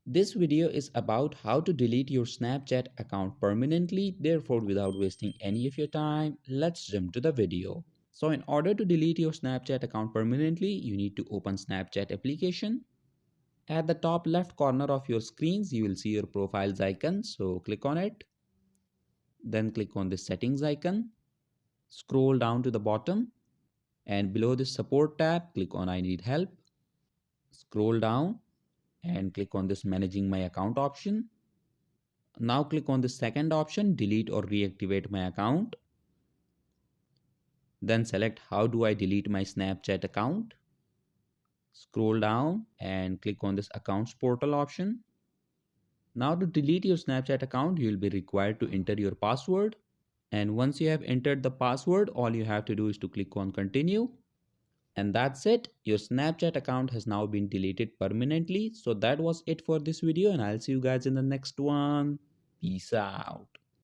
This video is about how to delete your Snapchat account permanently. Therefore, without wasting any of your time, let's jump to the video. So in order to delete your Snapchat account permanently, you need to open Snapchat application. At the top left corner of your screens, you will see your profiles icon. So click on it. Then click on the settings icon. Scroll down to the bottom and below the support tab, click on I need help. Scroll down and click on this managing my account option. Now click on the second option, delete or reactivate my account. Then select how do I delete my Snapchat account. Scroll down and click on this accounts portal option. Now to delete your Snapchat account, you will be required to enter your password. And once you have entered the password, all you have to do is to click on continue. And that's it. Your Snapchat account has now been deleted permanently. So that was it for this video and I'll see you guys in the next one. Peace out.